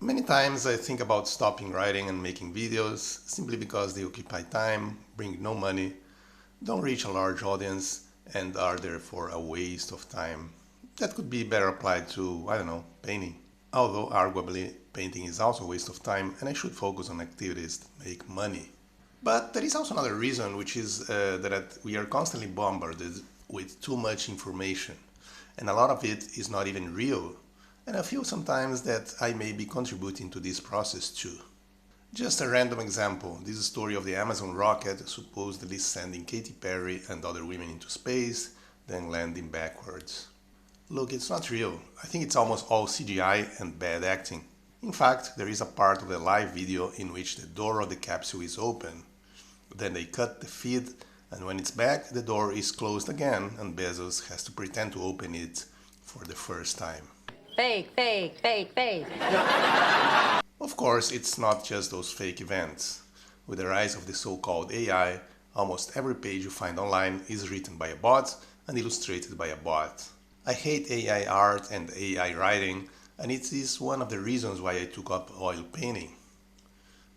Many times I think about stopping writing and making videos simply because they occupy time, bring no money, don't reach a large audience, and are therefore a waste of time. That could be better applied to, I don't know, painting. Although arguably painting is also a waste of time and I should focus on activities that make money. But there is also another reason, which is that we are constantly bombarded with too much information, and a lot of it is not even real. And I feel sometimes that I may be contributing to this process too. Just a random example, this story of the Amazon rocket supposedly sending Katy Perry and other women into space, then landing backwards. Look, it's not real. I think it's almost all CGI and bad acting. In fact, there is a part of the live video in which the door of the capsule is open. Then they cut the feed, and when it's back, the door is closed again, and Bezos has to pretend to open it for the first time. Fake, fake, fake, fake. Of course, it's not just those fake events. With the rise of the so-called AI, almost every page you find online is written by a bot and illustrated by a bot. I hate AI art and AI writing, and it is one of the reasons why I took up oil painting.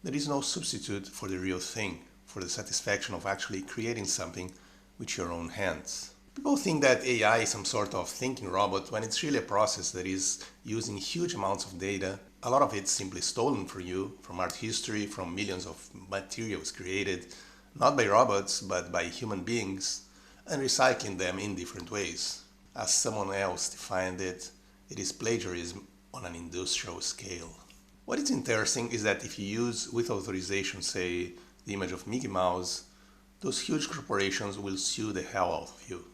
There is no substitute for the real thing, for the satisfaction of actually creating something with your own hands. People think that AI is some sort of thinking robot when it's really a process that is using huge amounts of data. A lot of it simply stolen from you, from art history, from millions of materials created, not by robots, but by human beings, and recycling them in different ways. As someone else defined it, it is plagiarism on an industrial scale. What is interesting is that if you use with authorization, say, the image of Mickey Mouse, those huge corporations will sue the hell out of you.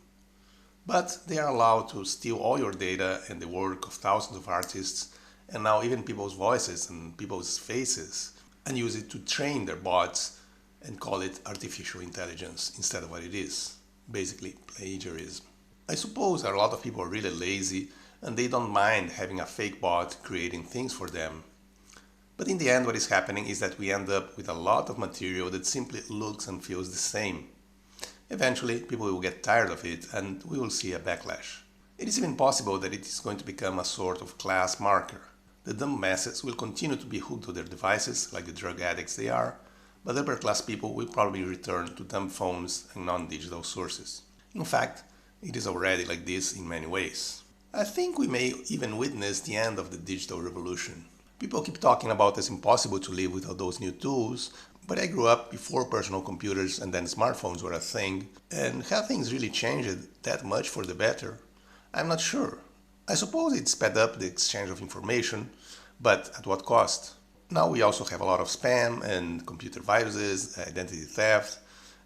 But they are allowed to steal all your data and the work of thousands of artists, and now even people's voices and people's faces, and use it to train their bots and call it artificial intelligence instead of what it is. Basically, plagiarism. I suppose a lot of people are really lazy and they don't mind having a fake bot creating things for them. But in the end, what is happening is that we end up with a lot of material that simply looks and feels the same. Eventually, people will get tired of it and we will see a backlash. It is even possible that it is going to become a sort of class marker. The dumb masses will continue to be hooked to their devices, like the drug addicts they are, but upper class people will probably return to dumb phones and non-digital sources. In fact, it is already like this in many ways. I think we may even witness the end of the digital revolution. People keep talking about it's impossible to live without those new tools, but I grew up before personal computers and then smartphones were a thing, and have things really changed that much for the better? I'm not sure. I suppose it sped up the exchange of information, but at what cost? Now we also have a lot of spam and computer viruses, identity theft,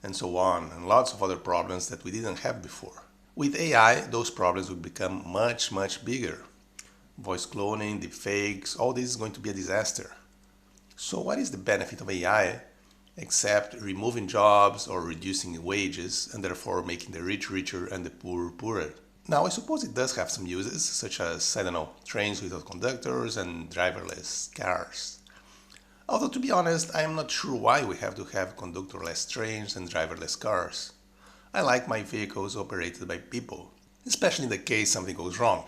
and so on, and lots of other problems that we didn't have before. With AI, those problems will become much, much bigger. Voice cloning, deepfakes, all this is going to be a disaster. So what is the benefit of AI except removing jobs or reducing wages and therefore making the rich richer and the poor poorer? Now, I suppose it does have some uses, such as, I don't know, trains without conductors and driverless cars. Although, to be honest, I am not sure why we have to have conductorless trains and driverless cars. I like my vehicles operated by people, especially in the case something goes wrong.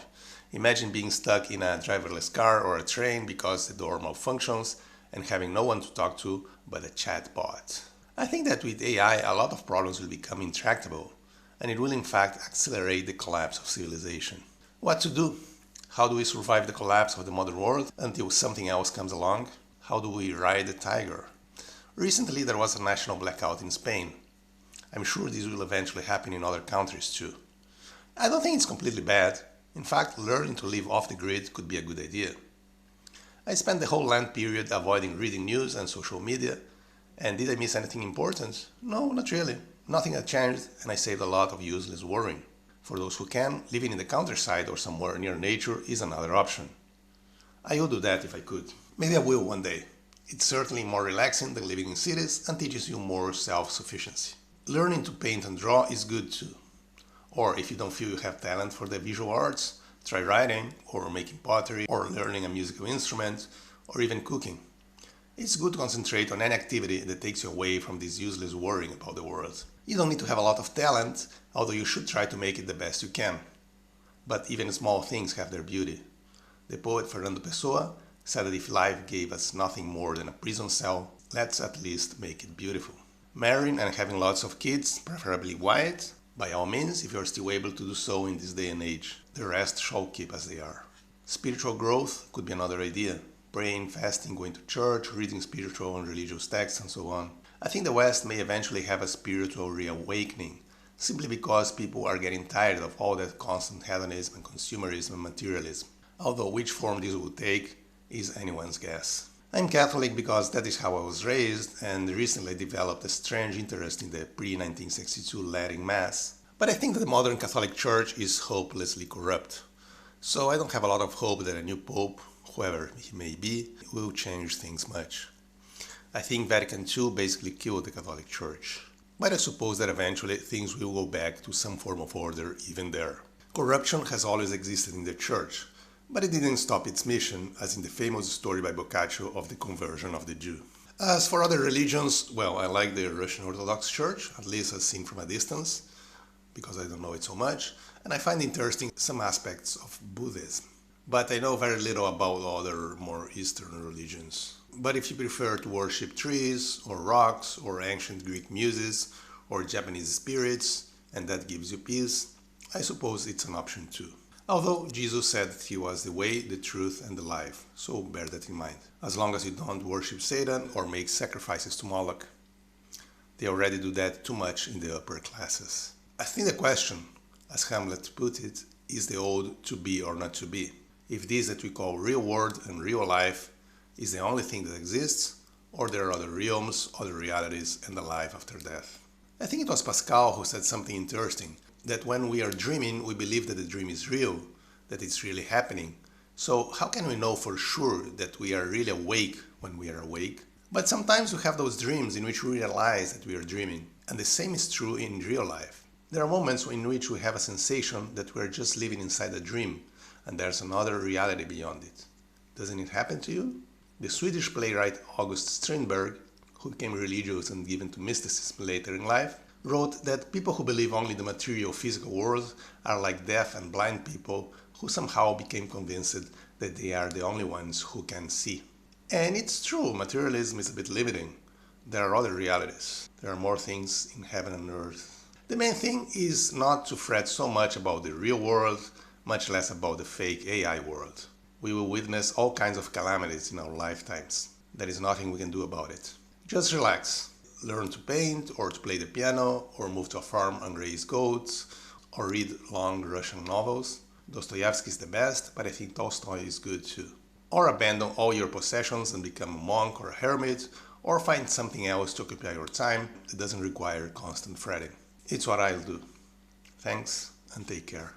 Imagine being stuck in a driverless car or a train because the door malfunctions and having no one to talk to but a chatbot. I think that with AI, a lot of problems will become intractable, and it will in fact accelerate the collapse of civilization. What to do? How do we survive the collapse of the modern world until something else comes along? How do we ride the tiger? Recently there was a national blackout in Spain. I'm sure this will eventually happen in other countries too. I don't think it's completely bad. In fact, learning to live off the grid could be a good idea. I spent the whole Lent period avoiding reading news and social media, and did I miss anything important? No, not really. Nothing had changed, and I saved a lot of useless worrying. For those who can, living in the countryside or somewhere near nature is another option. I would do that if I could. Maybe I will one day. It's certainly more relaxing than living in cities and teaches you more self-sufficiency. Learning to paint and draw is good too. Or if you don't feel you have talent for the visual arts, try writing, or making pottery, or learning a musical instrument, or even cooking. It's good to concentrate on any activity that takes you away from this useless worrying about the world. You don't need to have a lot of talent, although you should try to make it the best you can. But even small things have their beauty. The poet Fernando Pessoa said that if life gave us nothing more than a prison cell, let's at least make it beautiful. Marrying and having lots of kids, preferably white, by all means, if you are still able to do so in this day and age. The rest shall keep as they are. Spiritual growth could be another idea. Praying, fasting, going to church, reading spiritual and religious texts, and so on. I think the West may eventually have a spiritual reawakening, simply because people are getting tired of all that constant hedonism and consumerism and materialism. Although which form this will take is anyone's guess. I'm Catholic because that is how I was raised, and recently developed a strange interest in the pre-1962 Latin Mass. But I think that the modern Catholic Church is hopelessly corrupt. So I don't have a lot of hope that a new Pope, whoever he may be, will change things much. I think Vatican II basically killed the Catholic Church. But I suppose that eventually things will go back to some form of order even there. Corruption has always existed in the Church, but it didn't stop its mission, as in the famous story by Boccaccio of the conversion of the Jew. As for other religions, well, I like the Russian Orthodox Church, at least as seen from a distance, because I don't know it so much, and I find interesting some aspects of Buddhism. But I know very little about other more Eastern religions. But if you prefer to worship trees, or rocks, or ancient Greek muses, or Japanese spirits, and that gives you peace, I suppose it's an option too. Although Jesus said that he was the way, the truth, and the life, so bear that in mind. As long as you don't worship Satan or make sacrifices to Moloch. They already do that too much in the upper classes. I think the question, as Hamlet put it, is the old to be or not to be. If this that we call real world and real life is the only thing that exists, or there are other realms, other realities, and a life after death. I think it was Pascal who said something interesting, that when we are dreaming, we believe that the dream is real, that it's really happening. So how can we know for sure that we are really awake when we are awake? But sometimes we have those dreams in which we realize that we are dreaming, and the same is true in real life. There are moments in which we have a sensation that we are just living inside a dream, and there's another reality beyond it. Doesn't it happen to you? The Swedish playwright August Strindberg, who became religious and given to mysticism later in life, wrote that people who believe only the material physical world are like deaf and blind people who somehow became convinced that they are the only ones who can see. And it's true, materialism is a bit limiting. There are other realities. There are more things in heaven and earth. The main thing is not to fret so much about the real world, much less about the fake AI world. We will witness all kinds of calamities in our lifetimes. There is nothing we can do about it. Just relax. Learn to paint, or to play the piano, or move to a farm and raise goats, or read long Russian novels. Dostoevsky is the best, but I think Tolstoy is good too. Or abandon all your possessions and become a monk or a hermit, or find something else to occupy your time that doesn't require constant fretting. It's what I'll do. Thanks, and take care.